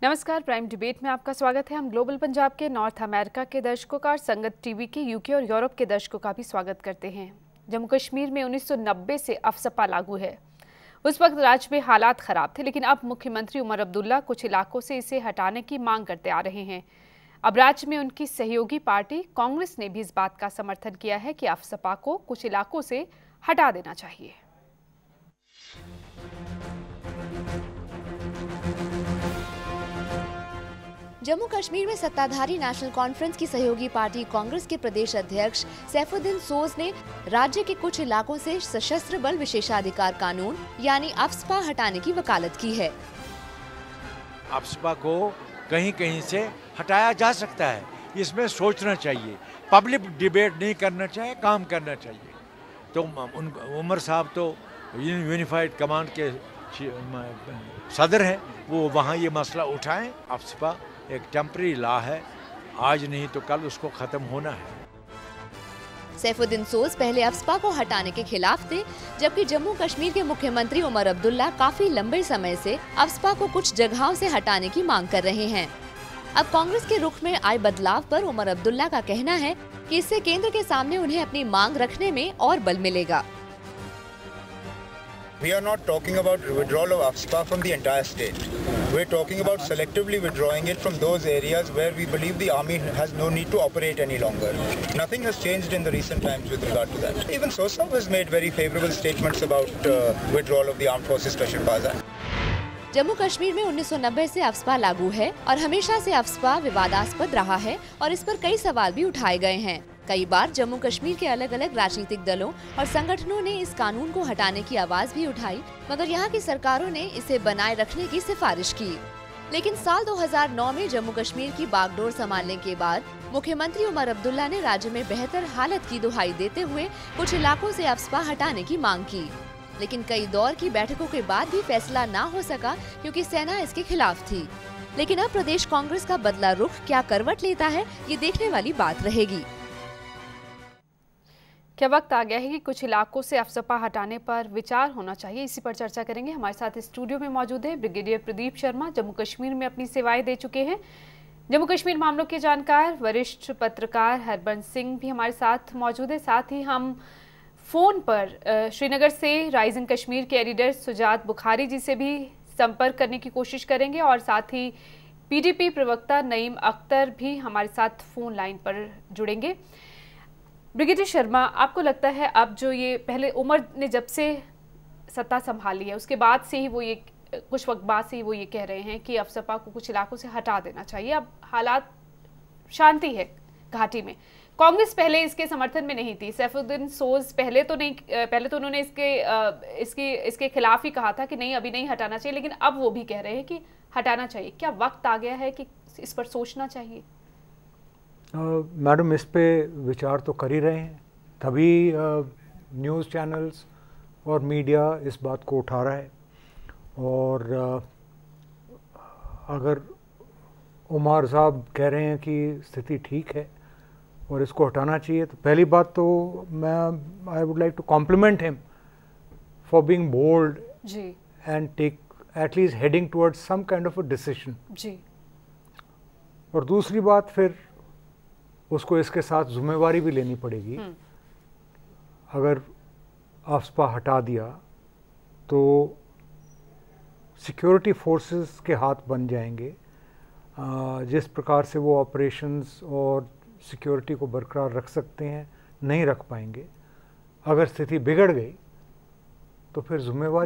नमस्कार, prime debate में आपका स्वागत है। हम ग्लोबल पंजाब के नॉर्थ अमेरिका के दर्शकों का और संगत टीवी के यूके और यूरोप के दर्शकों का भी स्वागत करते हैं। जम्मू कश्मीर में 1990 से अफसपा लागू है। उस वक्त राज्य में हालात खराब थे, लेकिन अब मुख्यमंत्री उमर अब्दुल्ला कुछ इलाकों से इसे हटाने की मांग करते आ रहे हैं। अब राज्य में उनकी सहयोगी पार्टी कांग्रेस ने भी इस बात का समर्थन किया है कि अफसपा को कुछ इलाकों से हटा देना चाहिए। जम्मू कश्मीर में सत्ताधारी नेशनल कॉन्फ्रेंस की सहयोगी पार्टी कांग्रेस के प्रदेश अध्यक्ष सैफुद्दीन सोज ने राज्य के कुछ इलाकों से सशस्त्र बल विशेषाधिकार कानून यानी अफस्पा हटाने की वकालत की है। अफस्पा को कहीं कहीं से हटाया जा सकता है, इसमें सोचना चाहिए, पब्लिक डिबेट नहीं करना चाहिए, काम करना चाहिए। तो उमर साहब तो यूनिफाइड कमांड के सदर हैं, वो वहाँ ये मसला उठाएं। अफस्पा एक टेम्पररी लॉ है, आज नहीं तो कल उसको खत्म होना है। सैफुद्दीन सोज पहले अफस्पा को हटाने के खिलाफ थे, जबकि जम्मू कश्मीर के मुख्यमंत्री उमर अब्दुल्ला काफी लंबे समय से अफस्पा को कुछ जगहों से हटाने की मांग कर रहे हैं। अब कांग्रेस के रुख में आए बदलाव पर उमर अब्दुल्ला का कहना है कि इससे केंद्र के सामने उन्हें अपनी मांग रखने में और बल मिलेगा। We are not talking about withdrawal of AFSPA from the entire state. We're talking about selectively withdrawing it from those areas where we believe the army has no need to operate any longer. Nothing has changed in the recent times with regard to that. Even SOSA has made very favorable statements about withdrawal of the armed forces Special Baza. Jammu Kashmir में 1990 से AFSPA लागू है और हमेशा से AFSPA विवादास्पद रहा है और इस पर कई सवाल भी उठाए गए हैं। कई बार जम्मू कश्मीर के अलग अलग राजनीतिक दलों और संगठनों ने इस कानून को हटाने की आवाज भी उठाई, मगर यहाँ की सरकारों ने इसे बनाए रखने की सिफारिश की। लेकिन साल 2009 में जम्मू कश्मीर की बागडोर संभालने के बाद मुख्यमंत्री उमर अब्दुल्ला ने राज्य में बेहतर हालत की दुहाई देते हुए कुछ इलाकों से अफस्पा हटाने की मांग की, लेकिन कई दौर की बैठकों के बाद भी फैसला न हो सका क्योंकि सेना इसके खिलाफ थी। लेकिन अब प्रदेश कांग्रेस का बदला रुख क्या करवट लेता है, ये देखने वाली बात रहेगी। क्या वक्त आ गया है कि कुछ इलाकों से अफसपा हटाने पर विचार होना चाहिए? इसी पर चर्चा करेंगे। हमारे साथ स्टूडियो में मौजूद है ब्रिगेडियर प्रदीप शर्मा, जम्मू कश्मीर में अपनी सेवाएं दे चुके हैं, जम्मू कश्मीर मामलों के जानकार। वरिष्ठ पत्रकार हरबंस सिंह भी हमारे साथ मौजूद है। साथ ही हम फोन पर श्रीनगर से राइजिंग कश्मीर के एडिटर सुजात बुखारी जी से भी संपर्क करने की कोशिश करेंगे और साथ ही पीडीपी प्रवक्ता नईम अख्तर भी हमारे साथ फोन लाइन पर जुड़ेंगे। ब्रिगेडियर शर्मा, आपको लगता है अब जो ये पहले उमर ने जब से सत्ता संभाली है उसके बाद से ही वो ये कुछ वक्त बाद से ही वो ये कह रहे हैं कि अफसपा को कुछ इलाकों से हटा देना चाहिए। अब हालात शांति है घाटी में। कांग्रेस पहले इसके समर्थन में नहीं थी। सैफुद्दीन सोज पहले तो उन्होंने इसके खिलाफ ही कहा था कि नहीं, अभी नहीं हटाना चाहिए, लेकिन अब वो भी कह रहे हैं कि हटाना चाहिए। क्या वक्त आ गया है कि इस पर सोचना चाहिए? मैडम, इस पे विचार तो कर ही रहे हैं, तभी न्यूज़ चैनल्स और मीडिया इस बात को उठा रहा है। और अगर उमर साहब कह रहे हैं कि स्थिति ठीक है और इसको हटाना चाहिए, तो पहली बात तो I would like to compliment him for being bold and take at least heading towards some kind of a decision जी। और दूसरी बात, फिर उसको इसके साथ जिम्मेवारी भी लेनी पड़ेगी। अगर अफस्पा हटा दिया तो सिक्योरिटी फोर्सेस के हाथ बन जाएंगे। जिस प्रकार से वो ऑपरेशंस और सिक्योरिटी को बरकरार रख सकते हैं, नहीं रख पाएंगे। अगर स्थिति बिगड़ गई तो फिर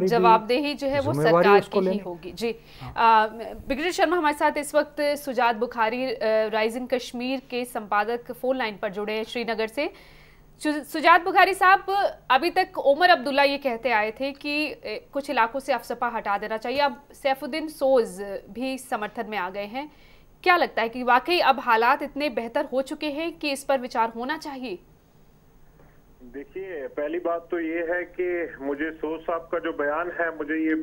जवाबदेही जो है वो सरकार की ही होगी जी। ब्रिगेडियर शर्मा, हमारे साथ इस वक्त सुजात बुखारी राइजिंग कश्मीर के संपादक फोन लाइन पर जुड़े हैं श्रीनगर से। सुजात बुखारी साहब, अभी तक उमर अब्दुल्ला ये कहते आए थे कि कुछ इलाकों से अफसपा हटा देना चाहिए, अब सैफुद्दीन सोज भी समर्थन में आ गए हैं। क्या लगता है कि वाकई अब हालात इतने बेहतर हो चुके हैं कि इस पर विचार होना चाहिए? देखिए, पहली बात तो ये है कि मुझे सोज साहब का जो बयान है, मुझे ये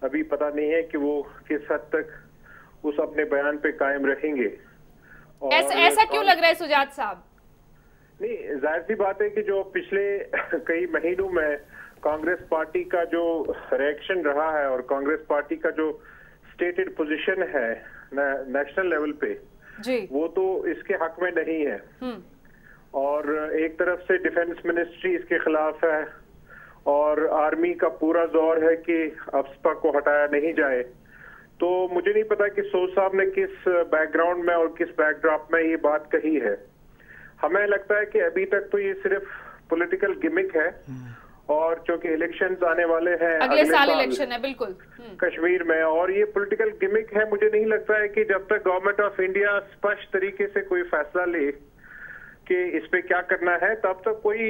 अभी पता नहीं है कि वो किस हद तक उस अपने बयान पे कायम रहेंगे। और ऐसा क्यों लग रहा है सुजात साहब? नहीं, जाहिर सी बात है कि जो पिछले कई महीनों में कांग्रेस पार्टी का जो रिएक्शन रहा है और कांग्रेस पार्टी का जो स्टेटेड पोजीशन है नेशनल लेवल पे जी। वो तो इसके हक में नहीं है। और एक तरफ से डिफेंस मिनिस्ट्री इसके खिलाफ है और आर्मी का पूरा जोर है कि अफ्सपा को हटाया नहीं जाए। तो मुझे नहीं पता कि सोज साहब ने किस बैकग्राउंड में और किस बैकड्रॉप में ये बात कही है। हमें लगता है कि अभी तक तो ये सिर्फ पॉलिटिकल गिमिक है, और क्योंकि इलेक्शंस आने वाले हैं अगले साल इलेक्शन है बिल्कुल कश्मीर में, और ये पॉलिटिकल गिमिक है। मुझे नहीं लगता है कि जब तक गवर्नमेंट ऑफ इंडिया स्पष्ट तरीके से कोई फैसला ले कि इस पे क्या करना है, तब तक कोई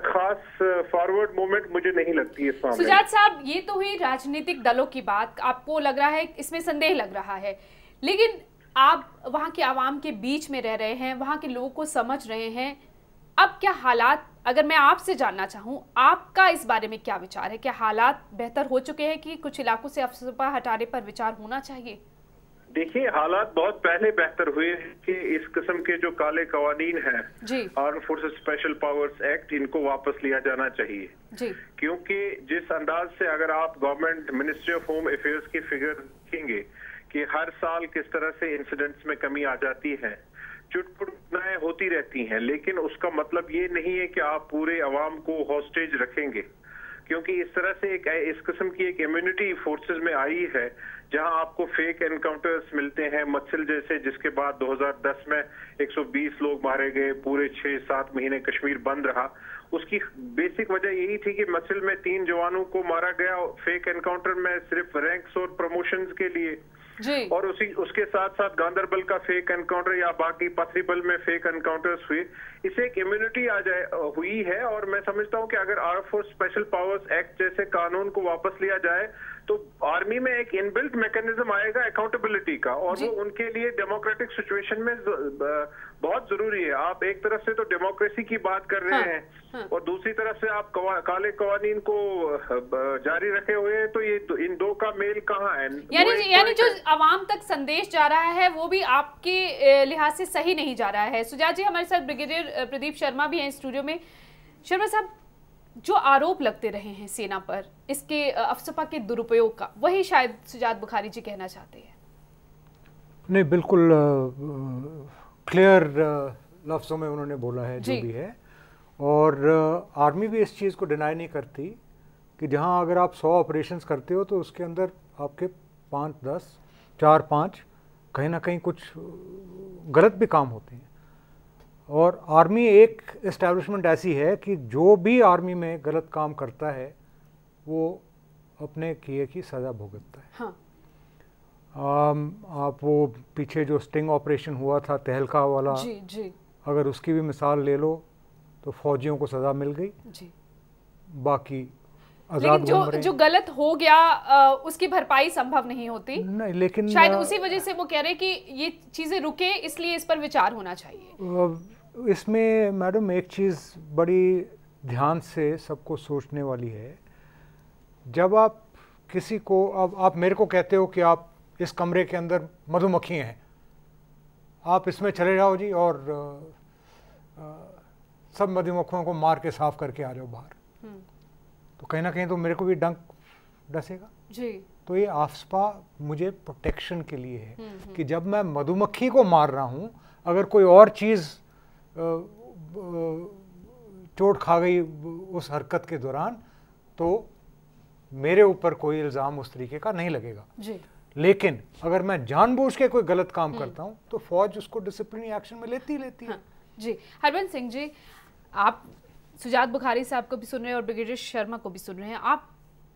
खास फॉरवर्ड मूवमेंट मुझे नहीं लगती इस मामले में। सुजात साहब, ये तो हुई राजनीतिक दलों की बात, आपको लग रहा है इसमें संदेह लग रहा है, लेकिन आप वहां के आवाम के बीच में रह रहे हैं, वहां के लोगों को समझ रहे हैं। अब क्या हालात, अगर मैं आपसे जानना चाहूं, आपका इस बारे में क्या विचार है? क्या हालात बेहतर हो चुके हैं कि कुछ इलाकों से अफ्सपा हटाने पर विचार होना चाहिए? देखिए, हालात बहुत पहले बेहतर हुए कि इस किस्म के जो काले कवानीन हैं, arm forces special powers act, इनको वापस लिया जाना चाहिए जी। क्योंकि जिस अंदाज से अगर आप government ministry of home affairs की फिगर देखेंगे कि हर साल किस तरह से इंसिडेंट्स में कमी आ जाती है, चुटपुट घटनाएं होती रहती हैं, लेकिन उसका मतलब ये नहीं है कि आप पूरे अवाम को हॉस्टेज रखेंगे, क्योंकि इस तरह से इस किस्म की एक इम्यूनिटी फोर्सेस में आई है जहां आपको फेक एनकाउंटर्स मिलते हैं, मत्सिल जैसे, जिसके बाद 2010 में 120 लोग मारे गए, पूरे 6-7 महीने कश्मीर बंद रहा। उसकी बेसिक वजह यही थी कि मत्सिल में 3 जवानों को मारा गया फेक एनकाउंटर में सिर्फ रैंक्स और प्रमोशंस के लिए जी। और उसके साथ साथ गांदरबल का फेक एनकाउंटर या बाकी पथरीबल में फेक एनकाउंटर्स हुए। इसे एक इम्यूनिटी हुई है, और मैं समझता हूं कि अगर arm force special powers act जैसे कानून को वापस लिया जाए तो आर्मी में एक इनबिल्ट मैकेनिज्म आएगा अकाउंटेबिलिटी का, और वो उनके लिए डेमोक्रेटिक सिचुएशन में बहुत जरूरी है। आप एक तरफ से तो डेमोक्रेसी की बात कर रहे हैं और दूसरी तरफ से आप काले कवानीन को जारी रखे हुए हैं, तो ये इन दो का मेल कहाँ है? यानी जो आवाम तक संदेश जा रहा है वो भी आपके लिहाज से सही नहीं जा रहा है। सुजात जी, हमारे साथ ब्रिगेडियर प्रदीप शर्मा भी हैं स्टूडियो में। शर्मा साहब, जो आरोप लगते रहे हैं सेना पर इसके अफ्सपा के दुरुपयोग का, वही शायद सुजात बुखारी जी कहना चाहते हैं। नहीं, बिल्कुल क्लियर लफ्ज़ों में उन्होंने बोला है जो भी है, और आर्मी भी इस चीज़ को डिनाई नहीं करती कि जहां अगर आप 100 ऑपरेशंस करते हो तो उसके अंदर आपके 5-10, 4-5 कहीं ना कहीं कुछ गलत भी काम होते हैं। और आर्मी एक एस्टैब्लिशमेंट ऐसी है कि जो भी आर्मी में गलत काम करता है वो अपने किए की सज़ा भुगतता है। हाँ। आप वो पीछे जो स्टिंग ऑपरेशन हुआ था तहलका वाला, जी। अगर उसकी भी मिसाल ले लो तो फौजियों को सज़ा मिल गई जी, बाकी लेकिन जो गलत हो गया उसकी भरपाई संभव नहीं होती। नहीं, लेकिन शायद उसी वजह से वो कह रहे हैं कि ये चीज़ें रुके, इसलिए इस पर विचार होना चाहिए। इसमें मैडम एक चीज़ बड़ी ध्यान से सबको सोचने वाली है। जब आप किसी को, अब आप मेरे को कहते हो कि आप इस कमरे के अंदर मधुमक्खी हैं, आप इसमें चले जाओ जी और सब मधुमक्खियों को मार के साफ करके आ जाओ बाहर, तो कहीं ना कहीं तो मेरे को भी डंक डसेगा जी। तो ये अफ्सपा मुझे प्रोटेक्शन के लिए है कि जब मैं मधुमक्खी को मार रहा हूँ, अगर कोई और चीज़ चोट खा गई उस हरकत के दौरान तो मेरे ऊपर कोई इल्ज़ाम उस तरीके का नहीं लगेगा जी। लेकिन अगर मैं जानबूझ के कोई गलत काम करता हूँ तो फौज उसको डिसिप्लिनरी एक्शन में लेती है। हाँ, जी। हरबंस सिंह जी, आप सुजात बुखारी साहब को भी सुन रहे हैं और ब्रिगेडियर शर्मा को भी सुन रहे हैं। आप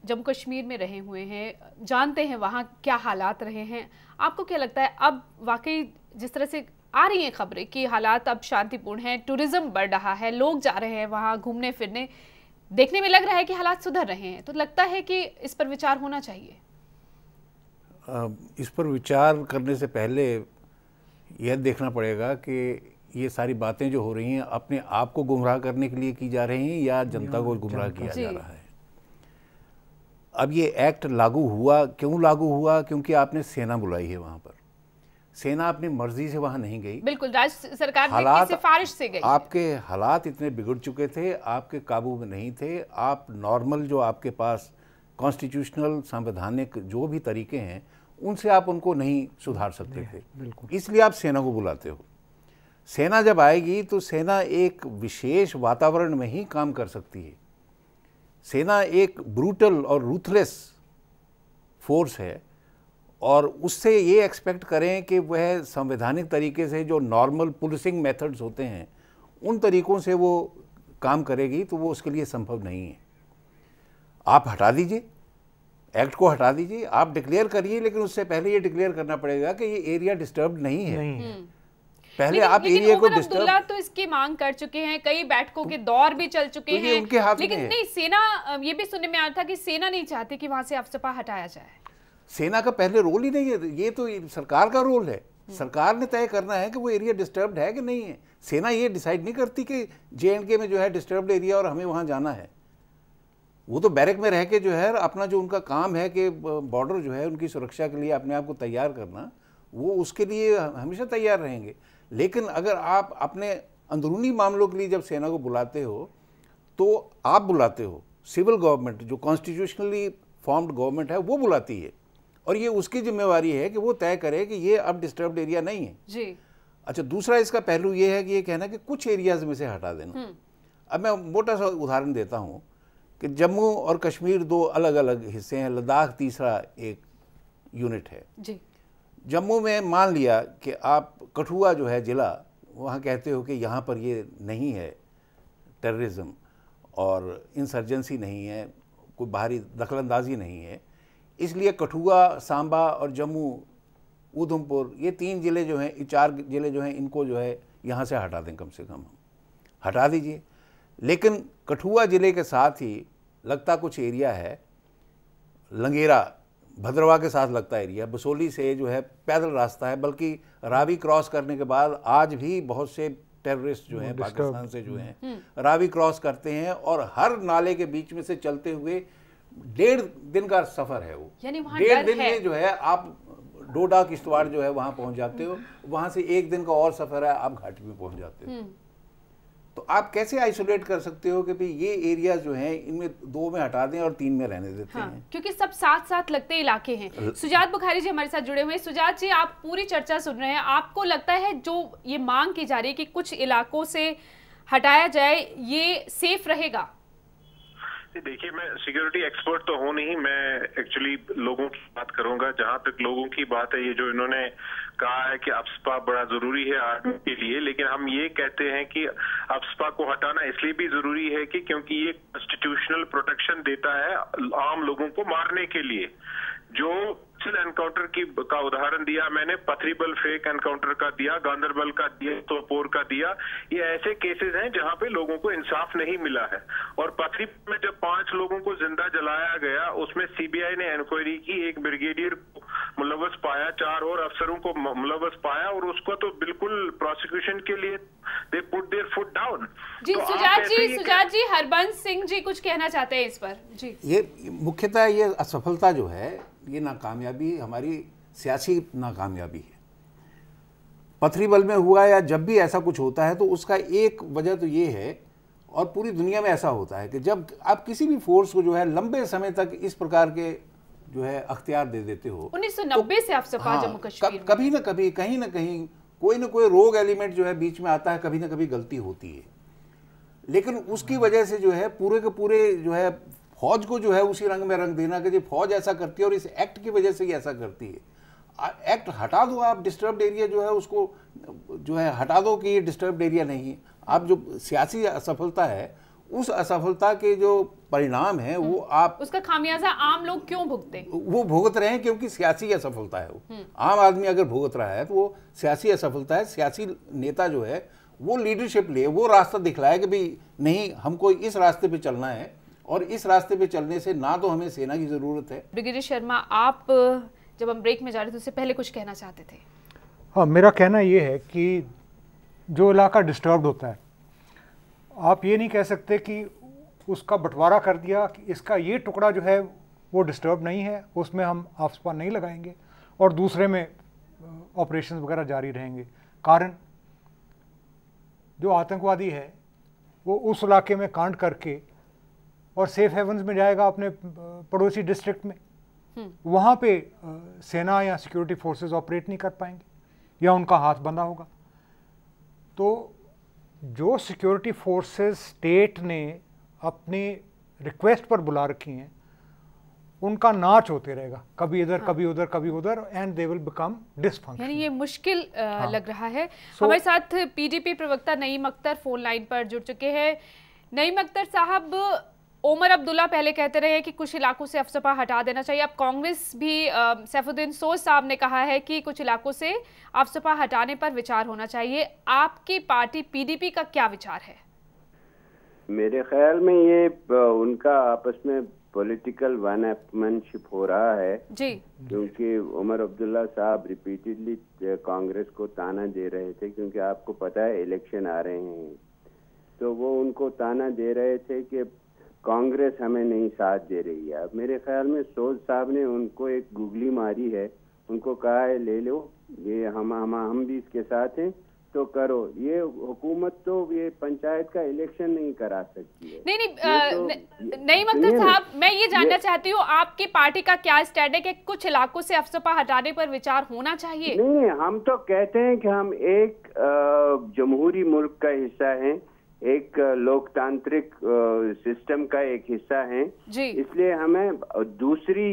जम्मू कश्मीर में रहे हुए हैं, जानते हैं वहाँ क्या हालात रहे हैं। आपको क्या लगता है अब वाकई जिस तरह से आ रही हैं खबरें कि हालात अब शांतिपूर्ण हैं, टूरिज्म बढ़ रहा है, लोग जा रहे हैं वहाँ घूमने फिरने, देखने में लग रहा है कि हालात सुधर रहे हैं, तो लगता है कि इस पर विचार होना चाहिए? इस पर विचार करने से पहले यह देखना पड़ेगा कि ये सारी बातें जो हो रही हैं अपने आप को गुमराह करने के लिए की जा रही हैं या जनता को गुमराह किया जा रहा है। अब ये एक्ट लागू हुआ, क्यों लागू हुआ? क्योंकि आपने सेना बुलाई है वहाँ पर। सेना अपनी मर्जी से वहाँ नहीं गई, बिल्कुल राज्य सरकार की सिफारिश से गई। आपके हालात इतने बिगड़ चुके थे, आपके काबू में नहीं थे। आप नॉर्मल जो आपके पास कॉन्स्टिट्यूशनल संवैधानिक जो भी तरीके हैं उनसे आप उनको नहीं सुधार सकते थे। इसलिए आप सेना को बुलाते हो। सेना जब आएगी तो सेना एक विशेष वातावरण में ही काम कर सकती है। सेना एक ब्रूटल और रूथलेस फोर्स है और उससे ये एक्सपेक्ट करें कि वह संवैधानिक तरीके से जो नॉर्मल पुलिसिंग मेथड्स होते हैं उन तरीकों से वो काम करेगी, तो वो उसके लिए संभव नहीं है। आप हटा दीजिए, एक्ट को हटा दीजिए, आप डिक्लेयर करिए, लेकिन उससे पहले ये डिक्लेयर करना पड़ेगा कि ये एरिया डिस्टर्ब नहीं है। पहले आप एरिया को अब्दुल्ला तो इसकी मांग कर चुके हैं, कई बैठकों के दौर भी चल चुके हैं, उनके हाथ में लेकिन नहीं, सेना, ये भी सुनने में आया था कि सेना नहीं चाहती कि वहां से अफसपा हटाया जाए। सेना का पहले रोल ही नहीं है, ये तो सरकार का रोल है। सरकार ने तय करना है कि वो एरिया डिस्टर्ब्ड है कि नहीं है। सेना ये डिसाइड नहीं करती कि JNK में जो है डिस्टर्ब्ड एरिया और हमें वहां जाना है। वो तो बैरक में रह के जो है अपना जो उनका काम है कि बॉर्डर जो है उनकी सुरक्षा के लिए अपने आप को तैयार करना, वो उसके लिए हमेशा तैयार रहेंगे। लेकिन अगर आप अपने अंदरूनी मामलों के लिए जब सेना को बुलाते हो तो आप बुलाते हो, सिविल गवर्नमेंट जो कॉन्स्टिट्यूशनली फॉर्म्ड गवर्नमेंट है वो बुलाती है, और ये उसकी जिम्मेवारी है कि वो तय करे कि ये अब डिस्टर्ब्ड एरिया नहीं है जी। अच्छा, दूसरा इसका पहलू ये है कि ये कहना कि कुछ एरियाज में से हटा देना। अब मैं मोटा सा उदाहरण देता हूँ कि जम्मू और कश्मीर दो अलग अलग हिस्से हैं, लद्दाख तीसरा एक यूनिट है जी। जम्मू में मान लिया कि आप कठुआ जो है ज़िला, वहाँ कहते हो कि यहाँ पर ये नहीं है टेररिज्म और इंसर्जेंसी नहीं है, कोई बाहरी दखलंदाजी नहीं है, इसलिए कठुआ, सांबा और जम्मू, उधमपुर, ये 3 ज़िले जो हैं, 4 ज़िले जो हैं, इनको जो है यहाँ से हटा दें, कम से कम हटा दीजिए। लेकिन कठुआ ज़िले के साथ ही लगता कुछ एरिया है, लंगेरा भद्रवा के साथ लगता एरिया, बसोली से जो है पैदल रास्ता है, बल्कि रावी क्रॉस करने के बाद आज भी बहुत से टेररिस्ट जो हैं पाकिस्तान से जो हैं रावी क्रॉस करते हैं, और हर नाले के बीच में से चलते हुए 1.5 दिन का सफ़र है वो, 1.5 दिन में जो है आप डोडा किश्तवाड़ जो है वहाँ पहुँच जाते हो, वहाँ से 1 दिन का और सफ़र है, आप घाटी में पहुँच जाते हो। तो आप कैसे आइसोलेट कर सकते हो कि भाई ये एरिया जो हैं इनमें 2 में हटा दें और 3 में रहने देते हैं, क्योंकि सब साथ साथ लगते इलाके हैं। सुजात बुखारी जी हमारे साथ जुड़े हुए हैं। सुजात जी, आप पूरी चर्चा सुन रहे हैं, आपको लगता है जो ये मांग की जा रही है कि कुछ इलाकों से हटाया जाए, ये सेफ रहेगा? देखिए, मैं सिक्योरिटी एक्सपर्ट तो हूं नहीं, मैं एक्चुअली लोगों की बात करूंगा। जहां तक लोगों की बात है, ये जो इन्होंने कहा है कि अफस्पा बड़ा जरूरी है आर्मी के लिए, लेकिन हम ये कहते हैं कि अफस्पा को हटाना इसलिए भी जरूरी है कि क्योंकि ये कॉन्स्टिट्यूशनल प्रोटेक्शन देता है आम लोगों को मारने के लिए। जो एनकाउंटर का उदाहरण दिया मैंने, पथरीबल फेक एनकाउंटर का दिया, गांदरबल का दिया, सोपोर का दिया, ये ऐसे केसेस हैं जहां पे लोगों को इंसाफ नहीं मिला है। और पथरीबल में जब 5 लोगों को जिंदा जलाया गया, उसमें सीबीआई ने इंक्वायरी की, एक ब्रिगेडियर को मुलव्वस पाया, 4 और अफसरों को मुलव्वस पाया, और उसको तो बिल्कुल प्रोसिक्यूशन के लिए they put their foot down. जी तो सुजात जी, हरबंस सिंह जी कुछ कहना चाहते हैं इस पर? जी, ये मुख्यतः ये असफलता जो है, ये नाकामयाबी हमारी सियासी नाकामयाबी है। पथरीबल में हुआ या जब भी ऐसा कुछ होता है तो उसका एक वजह तो ये है, और पूरी दुनिया में ऐसा होता है कि जब आप किसी भी फोर्स को जो है लंबे समय तक इस प्रकार के जो है अख्तियार दे देते हो, 1990 से अफसपा जम्मू कश्मीर कभी ना कभी कहीं ना कहीं कोई ना कोई रोग एलिमेंट जो है बीच में आता है, कभी ना कभी गलती होती है। लेकिन उसकी वजह से जो है पूरे के पूरे जो है फौज को जो है उसी रंग में रंग देना कि जो फौज ऐसा करती है और इस एक्ट की वजह से ही ऐसा करती है। एक्ट हटा दो आप, डिस्टर्ब्ड एरिया जो है उसको जो है हटा दो कि ये डिस्टर्ब्ड एरिया नहीं है। आप जो सियासी असफलता है, उस असफलता के जो परिणाम है वो आप, उसका खामियाजा आम लोग क्यों भुगते? वो भुगत रहे हैं क्योंकि सियासी असफलता है वो। आम आदमी अगर भुगत रहा है तो वो सियासी असफलता है। सियासी नेता जो है वो लीडरशिप ले, वो रास्ता दिखलाए कि भाई नहीं, हमको इस रास्ते पे चलना है, और इस रास्ते पे चलने से ना तो हमें सेना की जरूरत है। ब्रिगेडियर शर्मा, आप जब हम ब्रेक में जा रहे थे उससे पहले कुछ कहना चाहते थे? हाँ, मेरा कहना ये है कि जो इलाका डिस्टर्ब्ड होता है, आप ये नहीं कह सकते कि उसका बंटवारा कर दिया कि इसका ये टुकड़ा जो है वो डिस्टर्ब नहीं है, उसमें हम अफस्पा नहीं लगाएंगे, और दूसरे में ऑपरेशन वगैरह जारी रहेंगे। कारण जो आतंकवादी है वो उस इलाके में कांड करके और सेफ हेवन्स में जाएगा अपने पड़ोसी डिस्ट्रिक्ट में, वहाँ पे सेना या सिक्योरिटी फोर्सेस ऑपरेट नहीं कर पाएंगे या उनका हाथ बंधा होगा। तो जो सिक्योरिटी फोर्सेस स्टेट ने अपनी रिक्वेस्ट पर बुला रखी हैं, उनका नाच होते रहेगा, कभी इधर कभी उधर कभी उधर, and they will become dysfunctional. यानी ये मुश्किल लग रहा है। हमारे साथ पीडीपी प्रवक्ता नईम अख्तर फोन लाइन पर जुड़ चुके हैं। नईम अख्तर साहब, ओमर अब्दुल्ला पहले कहते रहे कि कुछ इलाकों से अफसपा हटा देना चाहिए। अब कांग्रेस भी सैफुद्दीन सोज साहब ने कहा है कि कुछ इलाकों से अफसपा हटाने पर विचार होना चाहिए। आपकी पार्टी पीडीपी का क्या विचार है? मेरे ख्याल में ये उनका आपस में पॉलिटिकल वन-अपमेंटशिप हो रहा है जी, क्योंकि उमर अब्दुल्ला साहब रिपीटेडली कांग्रेस को ताना दे रहे थे, क्योंकि आपको पता है इलेक्शन आ रहे हैं, तो वो उनको ताना दे रहे थे कि कांग्रेस हमें नहीं साथ दे रही है। अब मेरे ख्याल में सोज साहब ने उनको एक गुगली मारी है, उनको कहा है ले लो, ये हम भी इसके साथ हैं तो करो। ये हुकूमत तो ये पंचायत का इलेक्शन नहीं करा सकती है। नहीं अख्तर साहब, मैं ये जानना चाहती हूँ आपकी पार्टी का क्या स्टैंड है कि कुछ इलाकों से अफसपा हटाने पर विचार होना चाहिए? नहीं, हम तो कहते हैं कि हम एक जमहूरी मुल्क का हिस्सा हैं, एक लोकतांत्रिक सिस्टम का एक हिस्सा हैं, इसलिए हमें दूसरी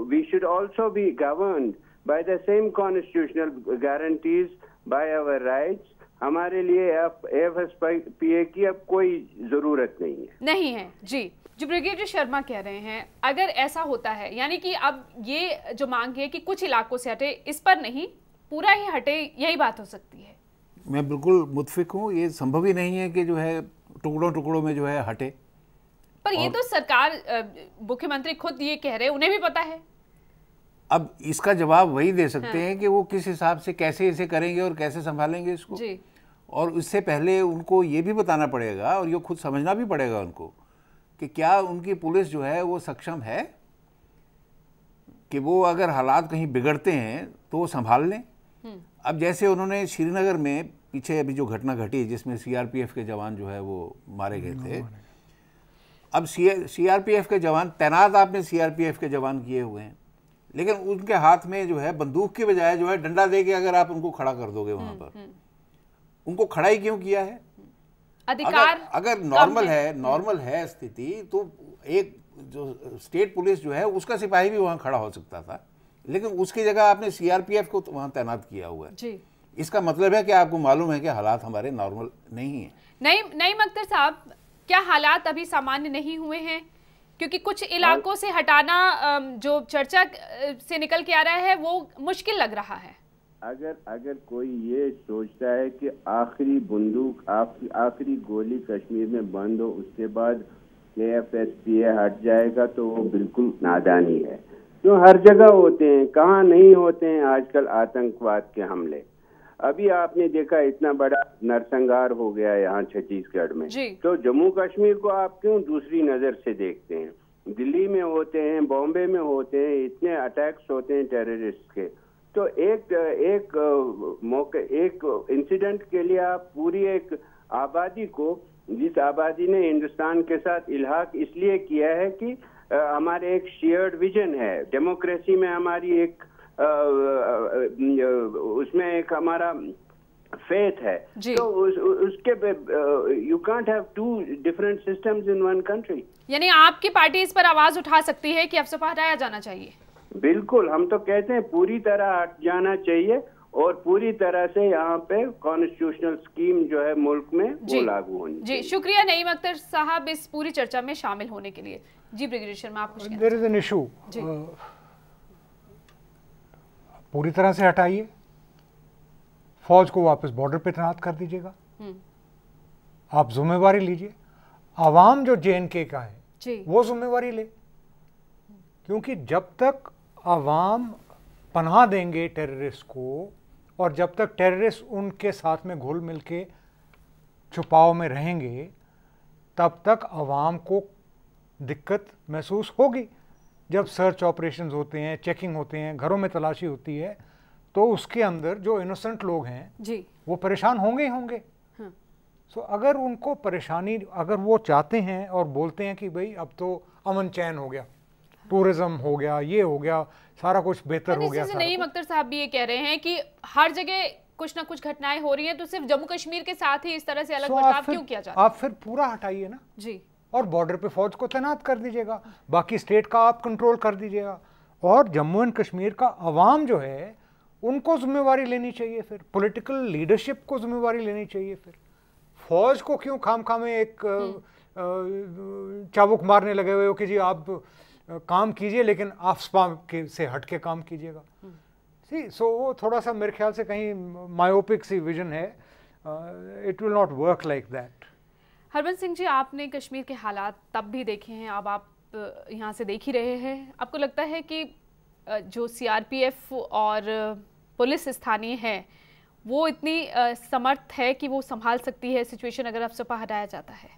we should also be governed by the same constitutional guarantees by our rights. हमारे लिए एफएसपीए की अब कोई जरूरत नहीं है जी। जो ब्रिगेडियर शर्मा कह रहे हैं, अगर ऐसा होता है, यानी कि अब ये जो मांग है कि कुछ इलाकों से हटे, इस पर नहीं पूरा ही हटे, यही बात हो सकती है? मैं बिल्कुल मुत्फिक हूँ। ये संभव ही नहीं है कि जो है टुकड़ों टुकड़ों में जो है हटे। पर ये तो सरकार, मुख्यमंत्री खुद ये कह रहे हैं, उन्हें भी पता है। अब इसका जवाब वही दे सकते हैं कि वो किस हिसाब से कैसे इसे करेंगे और कैसे संभालेंगे इसको जी। और उससे पहले उनको ये भी बताना पड़ेगा और ये खुद समझना भी पड़ेगा उनको कि क्या उनकी पुलिस जो है वो सक्षम है कि वो अगर हालात कहीं बिगड़ते हैं तो वो संभाल लें। अब जैसे उन्होंने श्रीनगर में पीछे अभी जो घटना घटी जिसमें सीआरपीएफ के जवान जो है वो मारे गए थे, अब सीआरपीएफ के जवान तैनात, आपने सीआरपीएफ के जवान किए हुए हैं, लेकिन उनके हाथ में जो है बंदूक की बजाय जो है डंडा दे के अगर आप उनको खड़ा कर दोगे वहां पर, उनको खड़ा ही क्यों किया है? अधिकार अगर नॉर्मल है स्थिति, तो एक जो स्टेट पुलिस जो है उसका सिपाही भी वहां खड़ा हो सकता था, लेकिन उसकी जगह आपने सीआरपीएफ को वहां तैनात किया हुआ है जी। इसका मतलब है कि आपको मालूम है कि हालात हमारे नॉर्मल नहीं है। नहीं अख्तर साहब, क्या हालात अभी सामान्य नहीं हुए हैं? क्योंकि कुछ इलाकों से हटाना जो चर्चा से निकल के आ रहा है वो मुश्किल लग रहा है। अगर कोई ये सोचता है कि आखिरी बंदूक, आखिरी गोली कश्मीर में बंद हो, उसके बाद एफएसपीए हट जाएगा, तो वो बिल्कुल नादानी है। तो हर जगह होते हैं, कहाँ नहीं होते हैं आजकल आतंकवाद के हमले। अभी आपने देखा इतना बड़ा नरसंहार हो गया यहाँ छत्तीसगढ़ में, तो जम्मू कश्मीर को आप क्यों दूसरी नजर से देखते हैं? दिल्ली में होते हैं, बॉम्बे में होते हैं, इतने अटैक्स होते हैं टेररिस्ट के, तो एक मौके, एक इंसिडेंट के लिए आप पूरी एक आबादी को, जिस आबादी ने हिंदुस्तान के साथ इल्हाक इसलिए किया है कि हमारे एक शेयर्ड विजन है, डेमोक्रेसी में हमारी एक उसमें एक हमारा फेथ है, तो उसके you can't have two different systems in one country. यानी आपकी पार्टी इस पर आवाज उठा सकती है कि अफसपा हटाया जाना चाहिए? बिल्कुल, हम तो कहते हैं पूरी तरह हट जाना चाहिए और पूरी तरह से यहाँ पे कॉन्स्टिट्यूशनल स्कीम जो है मुल्क में वो लागू होनी चाहिए। जी, शुक्रिया नईम अख्तर साहब इस पूरी चर्चा में शामिल होने के लिए। जी ब्रिगेडियर शर्मा, आप कुछ? देयर इज एन इशू, पूरी तरह से हटाइए, फौज को वापस बॉर्डर पे तैनात कर दीजिएगा, आप जिम्मेवारी लीजिए। आवाम जो जेएनके का है वो जिम्मेवारी ले, क्योंकि जब तक आवाम पनाह देंगे टेररिस्ट को और जब तक टेररिस्ट उनके साथ में घुल मिल के छुपाव में रहेंगे, तब तक आवाम को दिक्कत महसूस होगी। जब सर्च ऑपरेशंस होते हैं, चेकिंग होते हैं, घरों में तलाशी होती है, तो उसके अंदर जो इनोसेंट लोग हैं जी, वो परेशान होंगे ही होंगे। सो अगर उनको परेशानी, अगर वो चाहते हैं और बोलते हैं कि भाई अब तो अमन चैन हो गया, टूरिज्म हो गया, ये हो गया, सारा कुछ बेहतर हो गया। नईम अख्तर साहब भी ये कह रहे हैं कि हर जगह कुछ ना कुछ घटनाएं हो रही हैं, तो सिर्फ जम्मू कश्मीर के साथ ही इस तरह से अलग बर्ताव क्यों किया जाता है? आप फिर पूरा हटाइए ना जी, और बॉर्डर पे फौज को तैनात कर दीजिएगा, बाकी स्टेट का आप कंट्रोल कर दीजिएगा, और जम्मू एंड कश्मीर का अवाम जो है उनको जिम्मेवारी लेनी चाहिए, फिर पॉलिटिकल लीडरशिप को जिम्मेवारी लेनी चाहिए। फिर फौज को क्यों खामखा में एक चाबुक मारने लगे हुए हो कि जी आप काम कीजिए लेकिन आफ्सपा के से हट के काम कीजिएगा। सो वो थोड़ा सा मेरे ख्याल से कहीं मायोपिक सी विजन है, it will not work like that. Harbans Singh ji, आपने कश्मीर के हालात तब भी देखे हैं, अब आप यहाँ से देख ही रहे हैं, आपको लगता है कि जो सीआरपीएफ और पुलिस स्थानीय है वो इतनी समर्थ है कि वो संभाल सकती है सिचुएशन अगर अफसपा हटाया जाता है?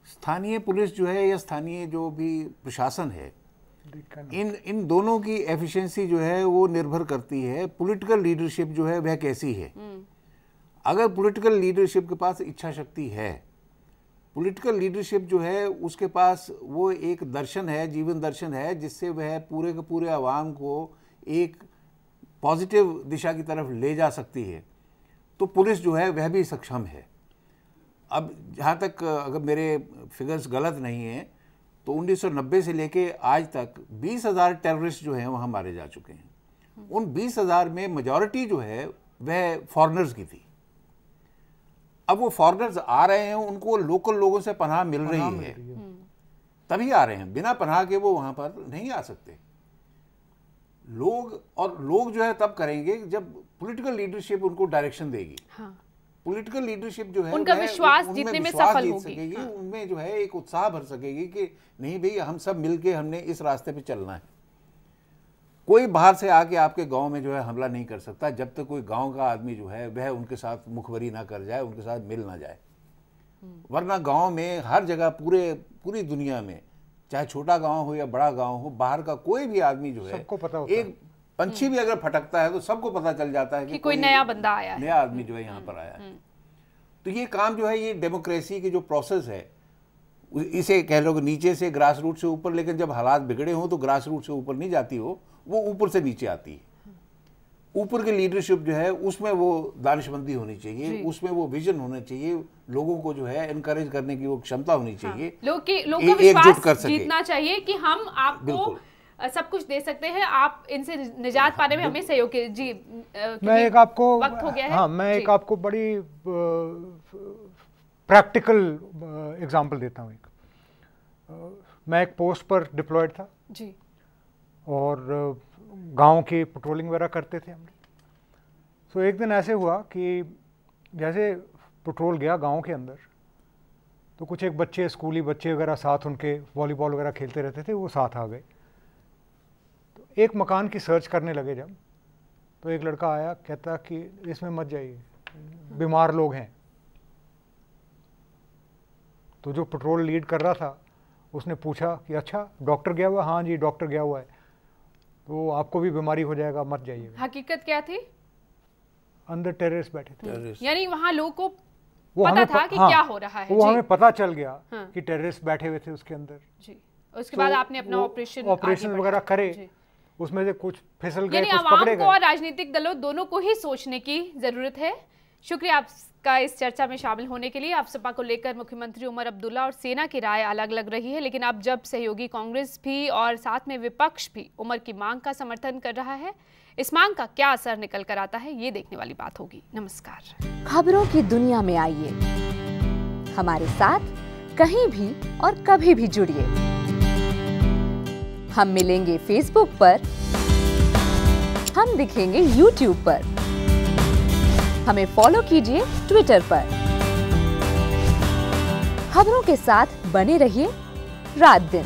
स्थानीय पुलिस जो है या स्थानीय जो भी प्रशासन है, इन दोनों की एफिशिएंसी जो है वो निर्भर करती है पॉलिटिकल लीडरशिप जो है वह कैसी है। अगर पॉलिटिकल लीडरशिप के पास इच्छा शक्ति है, पॉलिटिकल लीडरशिप जो है उसके पास वो एक दर्शन है, जीवन दर्शन है, जिससे वह पूरे के पूरे आवाम को एक पॉजिटिव दिशा की तरफ ले जा सकती है, तो पुलिस जो है वह भी सक्षम है। अब जहाँ तक अगर मेरे फिगर्स गलत नहीं हैं तो 1990 से लेके आज तक 20,000 टेररिस्ट जो हैं वहाँ मारे जा चुके हैं। उन 20,000 में मेजॉरिटी जो है वह फॉरेनर्स की थी। अब वो फॉरेनर्स आ रहे हैं, उनको लोकल लोगों से पनाह मिल रही है, तभी आ रहे हैं, बिना पनाह के वो वहाँ पर नहीं आ सकते। लोग जो है तब करेंगे जब पॉलिटिकल लीडरशिप उनको डायरेक्शन देगी। पॉलिटिकल लीडरशिप जो है उनका विश्वास जीतने में सफल होगी, उनमें जो है एक उत्साह भर सकेगी कि नहीं भाई हम सब मिलके हमने इस रास्ते पे चलना है। कोई बाहर से आके आपके गांव में जो है हमला नहीं कर सकता जब तक कोई गांव का आदमी जो है वह उनके साथ मुखबरी ना कर जाए, उनके साथ मिल ना जाए। वरना गांव में हर जगह पूरी दुनिया में, चाहे छोटा गांव हो या बड़ा गांव हो, बाहर का कोई भी आदमी जो है, सबको पता होता एक पंछी भी अगर फटकता है तो सबको पता चल जाता है कि कोई नया बंदा आया है, नया आदमी जो है यहाँ पर आया है। तो ये काम जो है, ये डेमोक्रेसी की जो प्रोसेस है, इसे कह लो कि नीचे से ग्रास रूट से ऊपर, लेकिन जब हालात बिगड़े हो तो ग्रास रूट से ऊपर नहीं जाती हो, वो ऊपर से नीचे आती है। ऊपर की लीडरशिप जो है उसमें वो दानिशमंदी होनी चाहिए, उसमें वो विजन होना चाहिए, लोगों को जो है एनकरेज करने की वो क्षमता होनी चाहिए, लोगों का विश्वास जीतना चाहिए कि हम आपको सब कुछ दे सकते हैं, आप इनसे निजात पाने में हमें सहयोग कीजिए। जी, मैं एक आपको वक्त हो गया है। हाँ, मैं एक आपको बड़ी प्रैक्टिकल एग्जांपल देता हूँ। मैं एक पोस्ट पर डिप्लॉयड था जी, और गांव की पेट्रोलिंग वगैरह करते थे हमने। तो एक दिन ऐसे हुआ कि जैसे पेट्रोल गया गांव के अंदर, तो कुछ एक बच्चे, स्कूली बच्चे वगैरह साथ, उनके वॉलीबॉल वगैरह खेलते रहते थे, वो साथ आ गए। तो एक मकान की सर्च करने लगे जब, तो एक लड़का आया, कहता कि इसमें मत जाइए, बीमार लोग हैं। तो जो पेट्रोल लीड कर रहा था उसने पूछा कि अच्छा डॉक्टर गया हुआ? हाँ जी डॉक्टर गया हुआ है, तो आपको भी बीमारी हो जाएगा, मत जाइएगा। हकीकत क्या थी? अंदर टेररिस्ट बैठे थे, यानी वहाँ लोगों को पता था कि क्या हो रहा है। वो हमें पता चल गया कि टेररिस्ट बैठे हुए थे उसके अंदर जी। उसके बाद आपने अपना ऑपरेशन वगैरह करे, उसमें से कुछ फिसल गए, कुछ आवाम पकड़े को गए। और राजनीतिक दलों दोनों को ही सोचने की जरूरत है। शुक्रिया आपका इस चर्चा में शामिल होने के लिए। अफसपा को लेकर मुख्यमंत्री उमर अब्दुल्ला और सेना की राय अलग अलग रही है, लेकिन अब जब सहयोगी कांग्रेस भी और साथ में विपक्ष भी उमर की मांग का समर्थन कर रहा है, इस मांग का क्या असर निकल कर आता है, ये देखने वाली बात होगी। नमस्कार। खबरों की दुनिया में आइए, हमारे साथ कहीं भी और कभी भी जुड़िए। हम मिलेंगे फेसबुक पर, हम दिखेंगे यूट्यूब पर, हमें फॉलो कीजिए ट्विटर पर। खबरों के साथ बने रहिए रात दिन।